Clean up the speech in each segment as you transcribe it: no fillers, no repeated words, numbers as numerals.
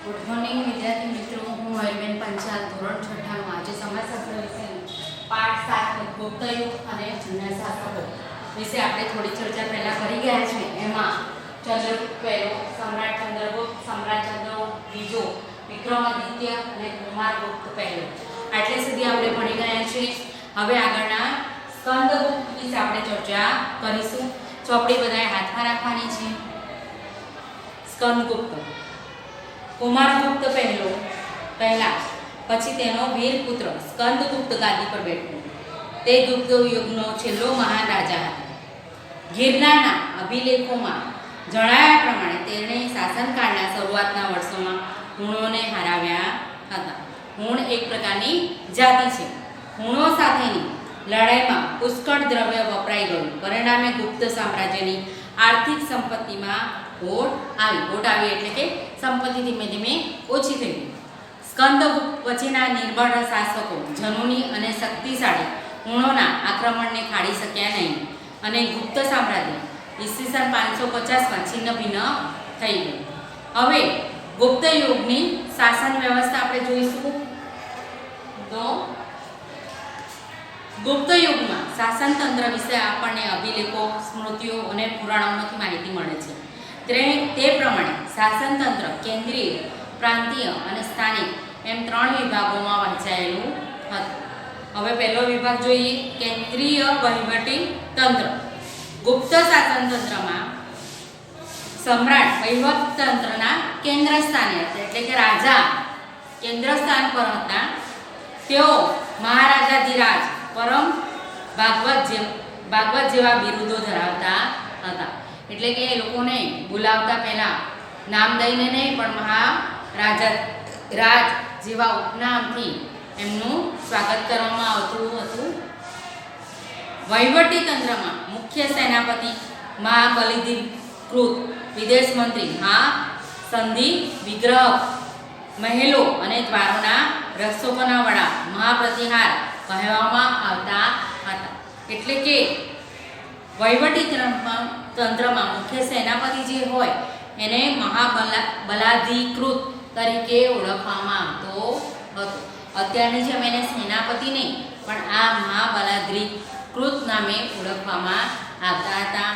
Good morning વિદ્યાર્થી મિત્રો, હું મયુરબેન પંચાલ ધોરણ 6નું આજે સમાજશાસ્ત્ર વિષયનું પાઠ 7 ગુપ્તયુગ અને જૂના શાસકો વિશે આપણે થોડી ચર્ચા પહેલા કરી ગયા છે. એમાં ચંદ્રગુપ્ત પહેલો, સમ્રાટ ચંદ્રગુપ્ત, સમ્રાટ ચંદ્રગુપ્ત બીજો, વિક્રમાદિત્ય અને કુમારગુપ્ત પહેલો આટલે સુધી આપણે ભણી ગયા છે. હવે આગળના સ્કંદગુપ્ત વિશે આપણે ચર્ચા કરીશું. ચોપડી બધાએ હાથમાં રાખવાની છે. સ્કંદગુપ્ત કુમારગુપ્ત પહેલા પછી તેનો વીર પુત્ર સ્કંદગુપ્ત ગાદી પર બેઠો. તે ગુપ્ત યુગનો છેલ્લો મહાન રાજા હતો. ગિરનારના અભિલેખોમાં જણાવ્યા પ્રમાણે તેણે શાસનકાળના શરૂઆતના વર્ષોમાં હુણોને હરાવ્યા હતા. હુણ એક પ્રકારની જાતિ છે. હુણો સાથેની લડાઈમાં પુષ્કળ દ્રવ્ય વપરાઈ ગયું. પરિણામે ગુપ્ત સામ્રાજ્યની આર્થિક સંપત્તિમાં ખોટ આવી એટલે કે સંપત્તિ ધીમે ધીમે ઓછી થઈ ગઈ. સ્કંદગુપ્ત પછીના નિર્બળ શાસકો જનુની અને શક્તિશાળી હુણોના આક્રમણને ખાડી શક્યા નહીં અને ગુપ્ત સામ્રાજ્ય ઈસવીસન 550માં છિન્ન ભિન્ન થઈ ગયું. હવે ગુપ્ત યુગની શાસન વ્યવસ્થા આપણે જોઈશું. તો ગુપ્ત યુગમાં શાસન તંત્ર વિશે આપણને અભિલેખો, સ્મૃતિઓ અને પુરાણોમાંથી માહિતી મળે છે. તે પ્રમાણે શાસન તંત્ર કેન્દ્રીય, પ્રાંતીય અને સ્થાનિક એમ 3 વિભાગોમાં વહેંચાયેલું હતું. હવે પહેલો વિભાગ જોઈએ, કેન્દ્રીય વહીવટી તંત્ર. ગુપ્ત શાસન તંત્રમાં સમ્રાટ વહીવટ તંત્રના કેન્દ્ર સ્થાને હતા, એટલે કે રાજા કેન્દ્ર સ્થાન પર હતા. તેઓ મહારાજાધિરાજ, પરમ ભાગવત જેવા બિરુદો ધરાવતા હતા. એટલે કે એ લોકોને બોલાવતા પહેલા નામ દઈને નહીં, પણ મહારાજ જેવા ઉપનામથી એમનું સ્વાગત કરવામાં આવતું હતું. વહીવટી તંત્રમાં મુખ્ય સેનાપતિ, મહાબલિધિકૃત વિદેશ મંત્રી, મહાસંધિ વિગ્રહક, મહેલો અને દ્વારોના રક્ષકોના વડા, મહાપ્રતિહાર કહેવામાં આવતા હતા. એટલે કે વહીવટી તંત્રમાં મુખ્ય સેનાપતિ જે હોય એને મહાબલાધિકૃત તરીકે ઓળખવામાં આવતો હતો. અત્યારની જેમ એને સેનાપતિ નહીં, પણ આ મહાબલાધિકૃત નામે ઓળખવામાં આવતા હતા.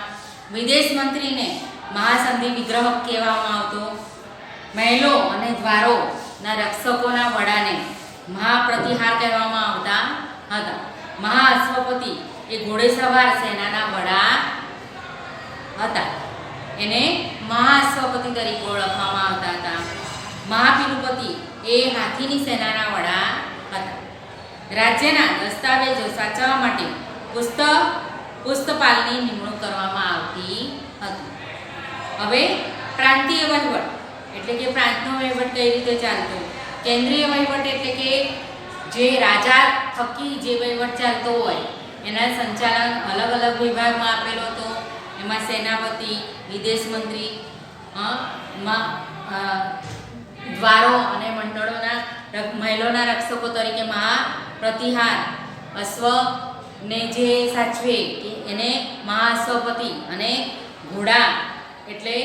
વિદેશ મંત્રીને મહાસંધિ વિગ્રહક કહેવામાં આવતો. મહેલો અને દ્વારોના રક્ષકોના વડાને મહાપ્રતિહાર કહેવામાં આવતા હતા. મહાઅશ્વપતિ એ ઘોડેસવાર સેનાના વડા હતા, એને મહાઅશ્વપતિ તરીકે ઓળખવામાં આવતા હતા. મહાપિલુપતિ એ હાથીની સેનાના વડા હતા. રાજ્યના દસ્તાવેજો સાચવવા માટે પુસ્તપાલની નિમણૂક કરવામાં આવતી હતી. હવે પ્રાંતીય વહીવટ એટલે કે પ્રાંતનો વહીવટ કઈ રીતે ચાલતો. કેન્દ્રીય વહીવટ એટલે કે જે રાજા થકી જે વહીવટ ચાલતો હોય એના સંચાલન અલગ અલગ વિભાગમાં આપેલો હતો. એમાં સેનાપતિ, વિદેશ મંત્રી, દ્વારો અને મંડળોના મહેલોના રક્ષકો તરીકે મહાપ્રતિહાર, અશ્વને જે સાચવે એને મહાઅશ્વપતિ અને ઘોડા એટલે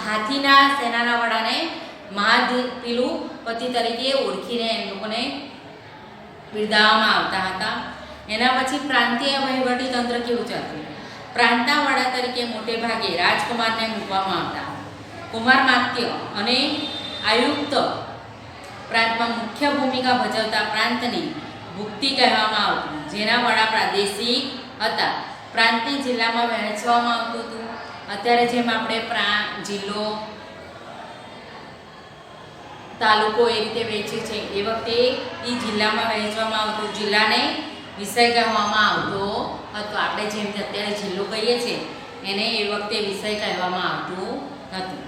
હાથીના સેનાના વડાને મહાપિલુપતિ તરીકે ઓળખીને એ લોકોને બિરદાવવામાં આવતા હતા. એના પછી પ્રાંતીય વહીવટી તંત્ર કેવું ચાલતું. પ્રાંતના વડા તરીકે મોટે ભાગે રાજકુમારને મૂકવામાં આવતા. કુમારમાત્ય અને આયુક્ત પ્રાંતમાં મુખ્ય ભૂમિકા ભજવતા પ્રાંતની ભુક્તિ કહેવામાં આવતી, જેના વડા પ્રાદેશિક હતા. પ્રાંતને જિલ્લામાં વહેંચવામાં આવતું હતું. અત્યારે જેમ આપણે જિલ્લો, તાલુકો એ રીતે વહેંચે છે, એ વખતે એ જિલ્લામાં વહેંચવામાં આવતું. જિલ્લાને વિષય કહેવામાં આવતો હતો. આપણે જેમ અત્યારે જિલ્લો કહીએ છીએ એને એ વખતે વિષય કહેવામાં આવતું હતું.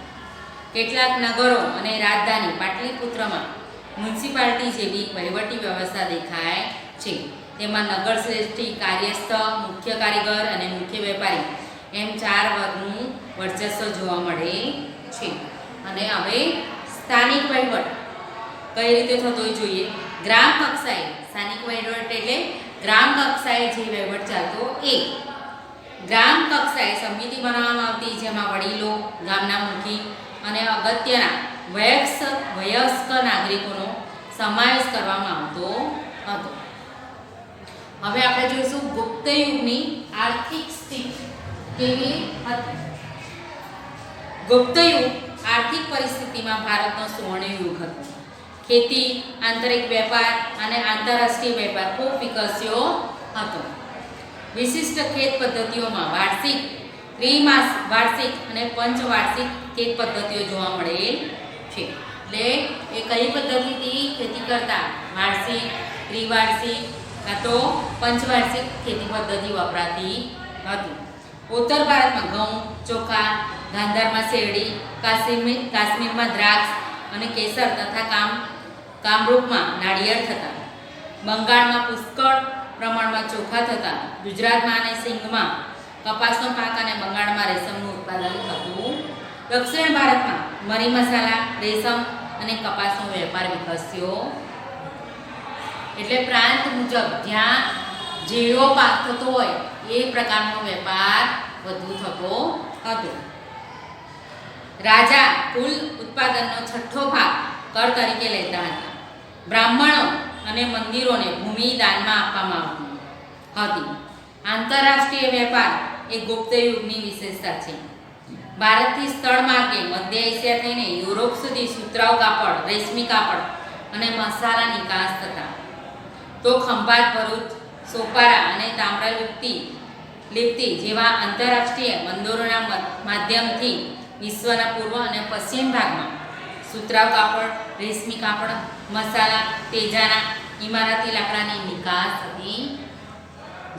કેટલાક નગરો અને રાજધાની પાટલીપુત્રમાં મ્યુનિસિપાલિટી જેવી વહીવટી વ્યવસ્થા દેખાય છે. તેમાં નગર શ્રેષ્ઠી, કાર્યસ્થ, મુખ્ય કારીગર અને મુખ્ય વેપારી એમ 4 વર્ગનું વર્ચસ્વ જોવા મળે છે. અને હવે સ્થાનિક વહીવટ કઈ રીતે થતો જોઈએ. ગ્રામ કક્ષાએ સ્થાનિક વહીવટ એટલે ગ્રામ કક્ષાએ જે વહીવટ ચાલતો એ. ગ્રામ કક્ષાએ સમિતિ બનાવવામાં આવતી, જેમાં વડીલો, ગામના મુખી અને અગત્યના વયસ્ક નાગરિકોનો સમાવેશ કરવામાં આવતો હતો. હવે આપણે જોઈશું ગુપ્ત યુગની આર્થિક સ્થિતિ કેવી હતી. ગુપ્ત યુગ આર્થિક પરિસ્થિતિમાં ભારતનો સુવર્ણ યુગ હતો. ખેતી, આંતરિક વેપાર અને આંતરરાષ્ટ્રીય વેપાર ખૂબ વિકસ્યો હતો. વિશિષ્ટ ખેત પદ્ધતિઓમાં વાર્ષિક, ત્રિવાર્ષિક અને પંચવાર્ષિક ખેત પદ્ધતિઓ જોવા મળે છે. એટલે એ કઈ પદ્ધતિથી ખેતી કરતા? વાર્ષિક, ત્રિવાર્ષિક કાં તો પંચવાર્ષિક ખેતી પદ્ધતિ વપરાતી હતી. ઉત્તર ભારતમાં ઘઉં, ચોખા, ગાંધારમાં શેરડી, કાશ્મીરમાં દ્રાક્ષ અને કેસર તથા કામરૂપમાં નાળિયેર થતા. બંગાળમાં પુષ્કળ પ્રમાણમાં ચોખા થતા. ગુજરાતમાં અને સિંધમાં કપાસનો પાક અને બંગાળમાં રેશમનું ઉત્પાદન થતું. દક્ષિણ ભારતમાં મરી મસાલા, રેશમ અને કપાસનો વેપાર વિકસ્યો. એટલે પ્રાંત મુજબ જ્યાં જેવો પાક થતો હોય એ પ્રકારનો વેપાર વધુ થતો હતો. રાજા કુલ ઉત્પાદનનો 6ઠ્ઠો ભાગ કર તરીકે લેતા હતા. બ્રાહ્મણો અને મંદિરોને ભૂમિ દાનમાં આપવામાં આવતી હતી. આંતરરાષ્ટ્રીય વેપાર એ ગુપ્ત યુગની વિશેષતા છે. ભારતથી સ્થળ માર્ગે મધ્ય એશિયા થઈને યુરોપ સુધી સુતરાઉ કાપડ, રેશમી કાપડ અને મસાલા નિકાસ થતા. તો ખંભાત, ભરૂચ, સોપારા અને તામ્રલિપ્તિ જેવા આંતરરાષ્ટ્રીય બંદરોના માધ્યમથી વિશ્વના પૂર્વ અને પશ્ચિમ ભાગમાં સુતરાઉ કાપડ, રેશમી કાપડ, મસાલા, તેજાના, ઇમારતી લાકડાની નિકાસ થતી.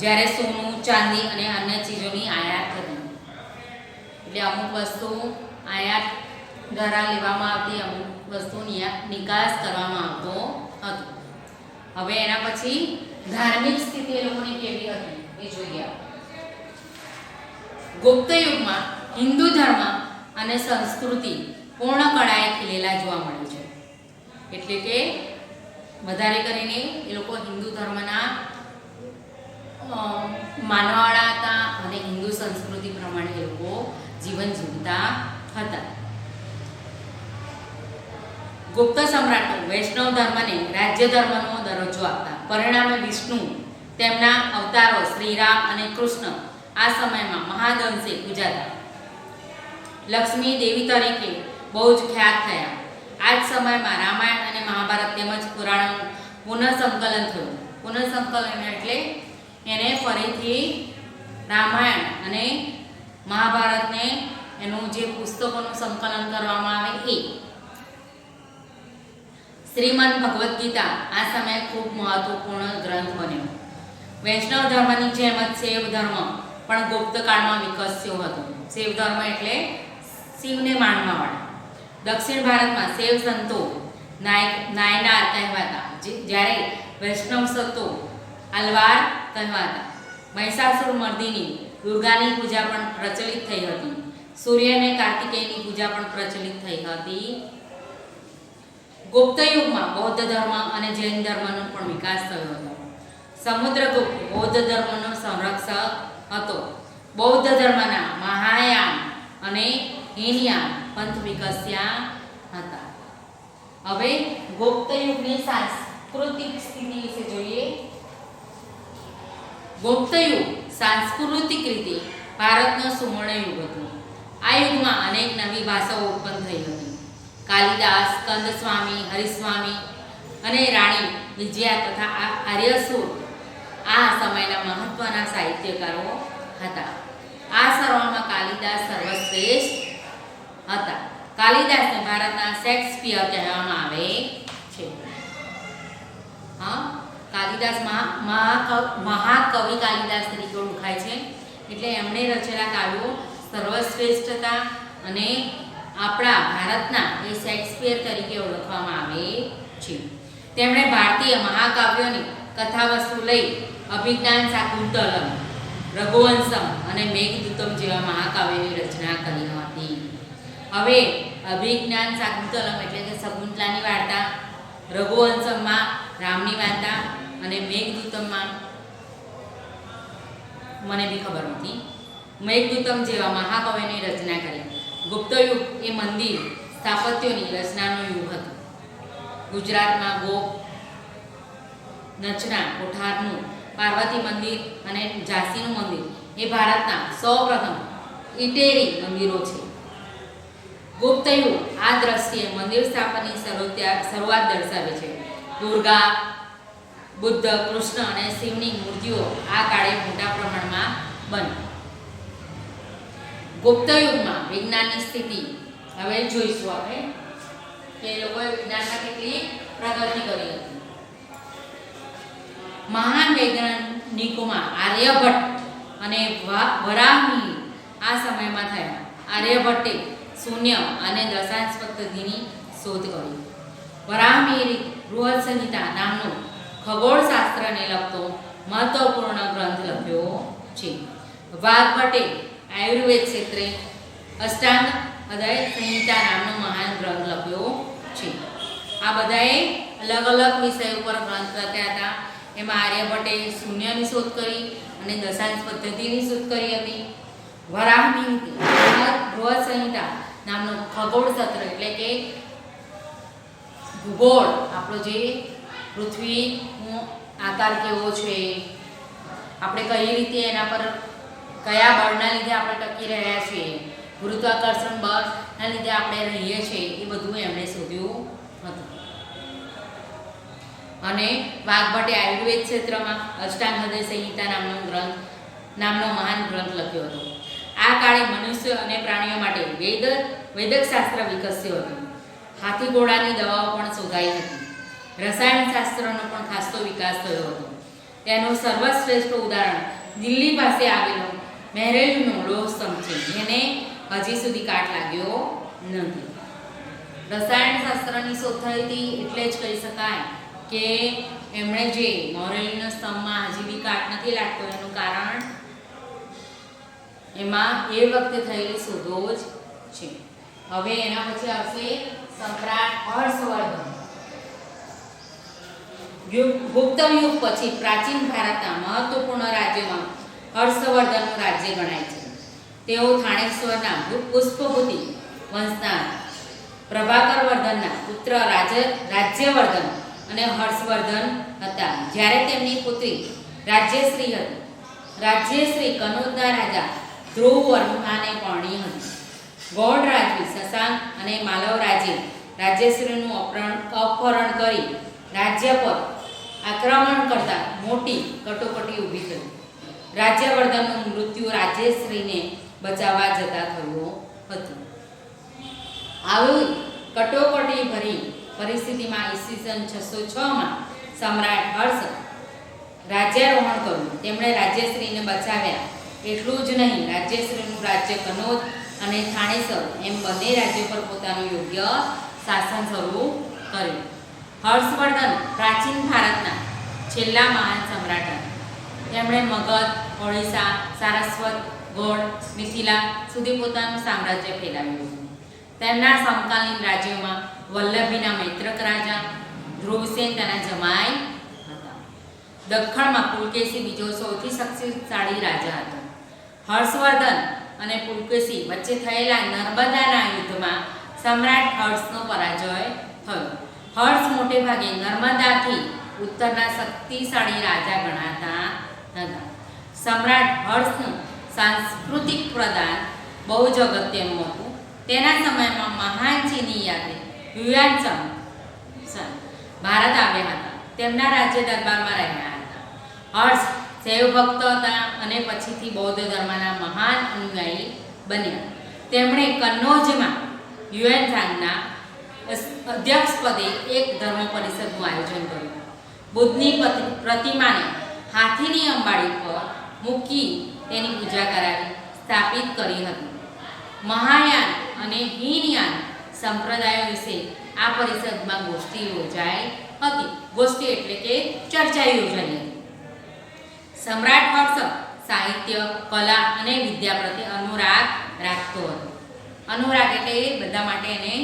જ્યારે સોનું, ચાંદી અને અન્ય ચીજોની આયાત થતી. એટલે અમુક વસ્તુ આયાત દ્વારા લેવામાં આવતી, અમુક વસ્તુની નિકાસ કરવામાં આવતો હતો. હવે એના પછી ધાર્મિક સ્થિતિ એ લોકોની કેવી હતી એ જોઈએ. ગુપ્ત યુગમાં હિન્દુ ધર્મ અને સંસ્કૃતિ પૂર્ણ કળાએ ખીલેલા જોવા મળે છે. એટલે કે વધારે કરીને એ લોકો હિન્દુ ધર્મના માનવાવાળા હતા અને હિન્દુ સંસ્કૃતિ પ્રમાણે એ લોકો જીવન જીવતા હતા. ગુપ્ત સમ્રાટો વૈષ્ણવ ધર્મને રાજ્ય ધર્મનો દરજ્જો આપતા. પરિણામે વિષ્ણુ, તેમના અવતારો શ્રીરામ અને કૃષ્ણ આ સમયમાં મહાદંશે પૂજાતા. લક્ષ્મી દેવી તરીકે બહુ જ ખ્યાત થયા. આ જ સમયમાં રામાયણ અને મહાભારત તેમજ પુરાણોનું પુનઃસંકલન થયું. પુનઃસંકલન એટલે એને ફરીથી રામાયણ અને મહાભારતને એનું જે પુસ્તકોનું સંકલન કરવામાં આવે એ. શ્રીમદ ભગવદ્ ગીતા આ સમયે ખૂબ મહત્વપૂર્ણ ગ્રંથ બન્યો. વૈષ્ણવ ધર્મની જેમ જ શૈવ ધર્મ પણ ગુપ્ત કાળમાં વિકસ્યો હતો. શૈવ ધર્મ એટલે શિવને માનવાવાળા. દક્ષિણ ભારતમાં શૈવ સંતો નાયનાર કહેવાતા, જ્યારે વૈષ્ણવ સંતો અલવાર કહેવાતા. મહિષાસુર મર્દિની દુર્ગાની પૂજા પણ પ્રચલિત થઈ હતી. સૂર્ય અને કાર્તિકેયની પૂજા પણ પ્રચલિત થઈ હતી. ગુપ્ત યુગમાં બૌદ્ધ ધર્મ અને જૈન ધર્મનો પણ વિકાસ થયો હતો. સમુદ્રગુપ્ત બૌદ્ધ ધર્મનો સંરક્ષક હતો. બૌદ્ધ ધર્મના મહાયાન અને હીનયાન પંથ વિકસ્યા હતા. હવે ગુપ્ત યુગની સાંસ્કૃતિક સ્થિતિ વિશે જોઈએ. ગુપ્ત યુગ સાંસ્કૃતિક રીતે ભારતનો સુવર્ણ યુગ હતો. આ યુગમાં અનેક નવી ભાષાઓ ઉત્પન્ન થઈ હતી. કાલિદાસ, કંદસ્વામી, હરિસ્વામી અને રાણી વિજયા તથા આર્યસુર આ સમયના મહત્વના સાહિત્યકારો હતા. આ સર્વમાં કાલિદાસ સર્વશ્રેષ્ઠ હતા. કાલિદાસને ભારતના શેક્સપિયર કહેવામાં આવે છે. કાલિદાસ મહાકવિ કાલિદાસ તરીકે ઓળખાય છે. એટલે એમણે રચેલા કાવ્યો સર્વશ્રેષ્ઠ હતા અને આપણા ભારતના એ શેક્સપિયર તરીકે ઓળખવામાં આવે છે. તેમણે ભારતીય મહાકાવ્યોની કથાવસ્તુ લઈ અભિજ્ઞાન શાકુંતલમ, રઘુવંશમ અને મેઘદૂતમ જેવા મહાકાવ્યોની રચના કરી હતી. હવે અભિજ્ઞાન શાકુંતલમ એટલે કે શકુંતલાની વાર્તા, રઘુવંશમમાં રામની વાર્તા અને મેઘદૂતમમાં મને બી ખબર નથી. મેઘદૂતમ જેવા મહાકાવ્યોની રચના કરી. ગુપ્ત યુગ એ મંદિર, સ્થાપત્યોની રચનાનો યુગ હતો. ગુજરાતમાં ગોપ, નચના કોઠારનું પાર્વતી મંદિર અને ઝાંસીનું મંદિર એ ભારતના સૌપ્રથમ ઇટેરી મંદિરો છે. ગુપ્ત યુગ આ દ્રષ્ટિએ મંદિર સ્થાપનની શરૂઆત દર્શાવે છે. દુર્ગા, બુદ્ધ, કૃષ્ણ અને શિવની મૂર્તિઓ આ કાળે મોટા પ્રમાણમાં બની. ગુપ્ત યુગમાં વિજ્ઞાનની સ્થિતિ હવે જોઈશું આપણે કે એ લોકોએ વિજ્ઞાનમાં કેટલી પ્રગતિ કરી હતી. મહાન વૈજ્ઞાનિકોમાં આર્યભટ્ટ અને વરાહમિહિર આ સમયમાં થયા. આર્યભટ્ટે શૂન્ય અને દશાંશ પદ્ધતિની શોધ કરી. વરાહમિહિરે બૃહદ સંહિતા નામનો ખગોળશાસ્ત્રને લગતો મહત્વપૂર્ણ ગ્રંથ લખ્યો છે. વાઘભટ્ટે આયુર્વેદ ક્ષેત્રે અષ્ટાંગ હૃદય સંહિતા નામનો મહાન ગ્રંથ લખ્યો છે. આ બધાએ અલગ અલગ વિષય ઉપર ગ્રંથ લખ્યા હતા. એમાં આર્યભટ્ટે શૂન્યની શોધ કરી અને દશાંશ પદ્ધતિની શોધ કરી હતી. વરાહમિહિરે બૃહદ સંહિતા નામનો ખગોળશાસ્ત્ર એટલે કે ભૂગોળ, આપણો જે પૃથ્વીનો આકાર કેવો છે, આપણે કઈ રીતે એના પર કયા બળના લીધે આપણે ટકી રહ્યા છીએ, ગુરુત્વાકર્ષણ બળના લીધે આપણે રહીએ છીએ, એ બધું એમણે શોધ્યું હતું. અને વાઘભટ્ટે આયુર્વેદ ક્ષેત્રમાં અષ્ટાંગ હૃદય સંહિતા નામનો મહાન ગ્રંથ લખ્યો હતો. આ કાળે મનુષ્ય અને પ્રાણીઓ માટે વૈદક શાસ્ત્ર વિકસ્યું હતું. હાથી ઘોડાની દવાઓ પણ શોધાઈ હતી. રસાયણ શાસ્ત્રનો પણ ખાસો વિકાસ થયો હતો. તેનું સર્વશ્રેષ્ઠ ઉદાહરણ દિલ્હી પાસે આવેલો મહેરૈલનો લોહ સ્તંભ છે, જેને હજી સુધી કાટ લાગ્યો નથી. રસાયણ શાસ્ત્રની શોધ થઈ હતી એટલે જ કહી શકાય કે એમણે જે મહેરૈલના સ્તંભમાં હજી બી કાટ નથી લાગતો, એનું કારણ એમાં એ વખતે થયેલી શોધો જ છે. હવે એના પછી આવશે સમ્રાટ હર્ષવર્ધન. ગુપ્ત યુગ પછી પ્રાચીન ભારતના મહત્વપૂર્ણ રાજ્યોમાં હર્ષવર્ધનનું રાજ્ય ગણાય છે. તેઓ થાણેશ્વરના પુષ્પભૂતિ વંશના પ્રભાકર વર્ધનના પુત્ર રાજ્યવર્ધન અને હર્ષવર્ધન હતા. જ્યારે તેમની પુત્રી રાજ્યશ્રી હતી. રાજ્યશ્રી કનોજના રાજા ધ્રુવ વર્માને પરણી હતી. ગૌડ રાજવી શશાંક અને માલવ રાજે રાજ્યશ્રીનું અપહરણ કરી રાજ્ય પર આક્રમણ કરતા મોટી કટોકટી ઊભી થઈ. રાજ્યવર્ધનનું મૃત્યુ રાજ્યશ્રીને બચાવવા જતા થયું હતું. આવી કટોકટી ભરી પરિસ્થિતિમાં ઈસવીસન 606માં સમ્રાટ હર્ષ રાજ્યારોહણ કર્યું. તેમણે રાજ્યશ્રીને બચાવ્યા. એટલું જ નહીં, રાજ્યશ્રીનું રાજ્ય કનોજ અને થાણેસર એમ બંને રાજ્યો પર પોતાનું યોગ્ય શાસન શરૂ કર્યું. હર્ષવર્ધન પ્રાચીન ભારતના છેલ્લા મહાન સમ્રાટ હતા. તેમણે મગધ, ઓડિશા, સારસ્વત, ગોળ, મિથિલા સુધી પોતાનું સામ્રાજ્ય ફેલાવ્યું હતું. તેમના સમકાલીન રાજ્યોમાં વલ્લભીના મૈત્રક રાજા, ધ્રુવસેન તેના જમાઈ હતા. દખ્ખણમાં પુલકેશી બીજો સૌથી શક્તિશાળી રાજા હતો. હર્ષવર્ધન અને પુલકેશી વચ્ચે થયેલા નર્મદાના યુદ્ધમાં સમ્રાટ હર્ષનો પરાજય થયો. હર્ષ મોટે ભાગે નર્મદાથી ઉત્તરના શક્તિશાળી રાજા ગણાતા હતા. સમ્રાટ હર્ષનું સાંસ્કૃતિક પ્રદાન બહુ જ અગત્યનું હતું. તેના સમયમાં મહાન ચીની યુઆન ભારત આવ્યા હતા. તેમના રાજ્ય દરબારમાં રહ્યા હતા. હર્ષ શૈવ ભક્ત હતા અને પછીથી બૌદ્ધ ધર્મના મહાન અનુયાયી બન્યા. તેમણે કન્નૌજમાં યુએનઝાંગના અધ્યક્ષપદે એક ધર્મ પરિષદનું આયોજન કર્યું. બુદ્ધની પ્રતિમાને હાથીની અંબાડી પર મૂકી તેની પૂજા કરાવી સ્થાપિત કરી હતી. મહાયાન અને હીનયાન સંપ્રદાયો વિશે આ પરિષદમાં ગોષ્ઠી યોજાઈ હતી. ગોષ્ઠી એટલે કે ચર્ચા યોજાઈ હતી. સમ્રાટ હર્ષ સાહિત્ય, કલા અને વિદ્યા પ્રત્યે અનુરાગ રાખતો હતો. અનુરાગ એટલે બધા માટે એને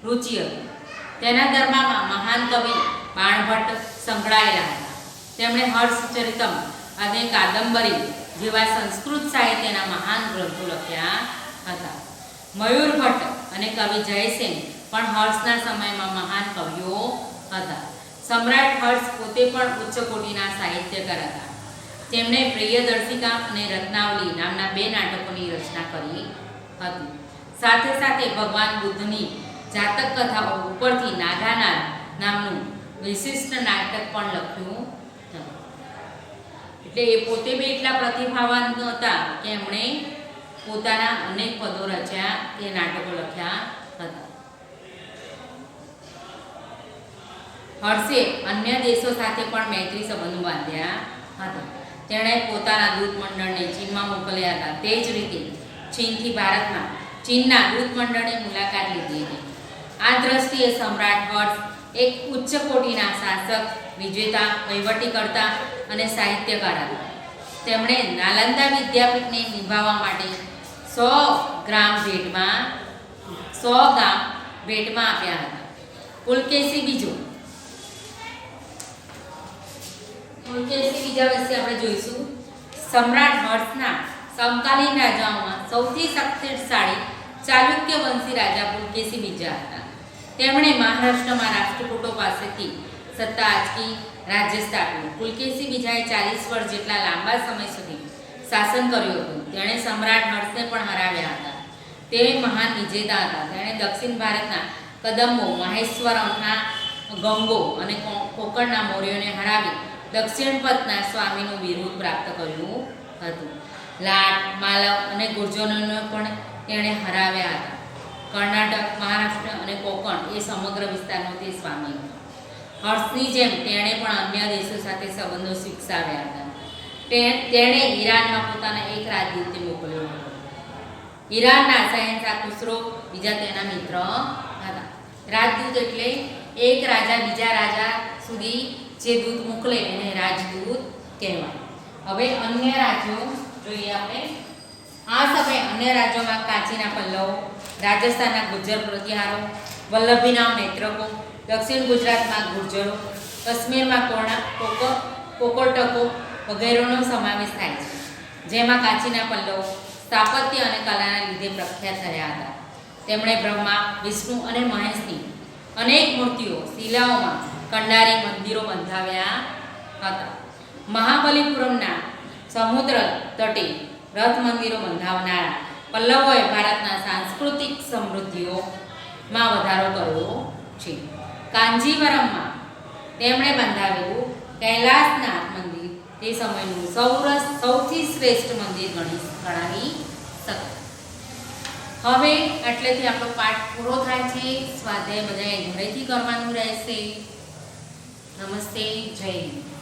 રુચિ હતી. તેના ધર્મમાં મહાન કવિ બાણભટ્ટ સંકળાયેલા હતા. તેમણે હર્ષચરિતમ અને કાદંબરી જેવા સંસ્કૃત સાહિત્યના મહાન ગ્રંથો લખ્યા હતા. મયુરભટ્ટ અને કવિ જયસેન પણ હર્ષના સમયમાં મહાન કવિઓ હતા. સમ્રાટ હર્ષ પોતે પણ ઉચ્ચ કોટીના સાહિત્યકાર હતા. તેમણે પ્રિયદર્શિકા અને રત્નાવલી નામના 2 નાટકોની રચના કરી હતી. સાથે સાથે ભગવાન બુદ્ધની જાતક કથાઓ ઉપરથી નાગાનાદ નામનું વિશિષ્ટ નાટક પણ લખ્યું હતું. એટલે એ પોતે બી એટલા પ્રતિભાવાન હતા કે એમણે પોતાના અનેક પદો રચ્યા, તે નાટકો લખ્યા હતા. હર્ષે અન્ય દેશો સાથે પણ મૈત્રી સંબંધો બાંધ્યા હતા. તેણે પોતાના દૂત મંડળને ચીનમાં મોકલ્યા હતા. તે જ રીતે ચીનથી ભારતમાં ચીનના દૂત મંડળની મુલાકાત લીધી હતી. આ દ્રષ્ટિએ સમ્રાટ હર્ષ એક ઉચ્ચ કોટીના શાસક, વિજેતા, વહીવટીકર્તા અને સાહિત્યકાર હતા. તેમણે નાલંદા વિદ્યાપીઠને નિભાવવા માટે 100 ગામ ભેટમાં આપ્યા હતા. પુલકેશી બીજા વિશે આપણે જોઈશું. સમ્રાટ હર્ષના સમકાલીન રાજાઓમાં સૌથી શક્તિશાળી ચાલુક્ય વંશી રાજા પુલકેશી બીજા હતા. તેમણે મહારાષ્ટ્રમાં રાષ્ટ્રકૂટો પાસેથી સત્તા આંચકી રાજ્ય સ્થાપ્યું. પુલકેશી બીજાએ 40 વર્ષ જેટલા લાંબા સમય સુધી શાસન કર્યું હતું. તેણે સમ્રાટ હર્ષને પણ હરાવ્યા હતા. તે મહાન વિજેતા હતા. તેણે દક્ષિણ ભારતના કદંબો, માહેશ્વરમના ગંગો અને કોકણના મૌર્યોને હરાવી દક્ષિણ પથના સ્વામીનું બિરુદ પ્રાપ્ત કર્યું હતું. લાટ, માલવ અને ગુર્જરોને પણ તેણે હરાવ્યા હતા. કર્ણાટક, મહારાષ્ટ્ર અને કોકણ એ સમગ્ર વિસ્તારનો તે સ્વામી હતો. હર્ષની જેમ તેણે પણ અન્ય દેશો સાથે સંબંધો વિકસાવ્યા હતા. તેણે ઈરાનમાં પોતાના એક રાજદૂતને મોકલ્યો હતો. ઈરાનના શહેનશાહ ખુસરો બીજા તેના મિત્ર હતા. રાજદૂત એટલે એક રાજા બીજા રાજા સુધી જે દૂત મોકલે એને રાજદૂત કહેવાય. હવે અન્ય રાજ્યો જોઈએ આપણે. આ સમયે અન્ય રાજ્યોમાં કાંચીના પલ્લવો, રાજસ્થાનના ગુર્જર પ્રતિહારો, વલ્લભીના નેત્રકો, દક્ષિણ ગુજરાતમાં ગુર્જરો, કાશ્મીરમાં કોકર્ટકો વગેરેનો સમાવેશ થાય છે. જેમાં કાંચીના પલ્લવો સ્થાપત્ય અને કલાના લીધે પ્રખ્યાત થયા હતા. તેમણે બ્રહ્મા, વિષ્ણુ અને મહેશની અનેક મૂર્તિઓ શિલાઓમાં કંડારી મંદિરો બંધાવ્યા હતા. મહાબલીપુરમના સમુદ્ર તટે રથ મંદિરો બંધાવનારા પલ્લવોએ ભારતના સાંસ્કૃતિક સમૃદ્ધિઓમાં વધારો કર્યો છે. કાંજીવરમમાં તેમણે બંધાવેલું કૈલાસનાથ મંદિર તે સમયનું સૌથી શ્રેષ્ઠ મંદિર ગણાવી શકાય. હવે એટલેથી આપણો પાઠ પૂરો થાય છે. સ્વાધ્યાય બધાએ ઘરેથી કરવાનું રહેશે. નમસ્તે, જય હિન્દ.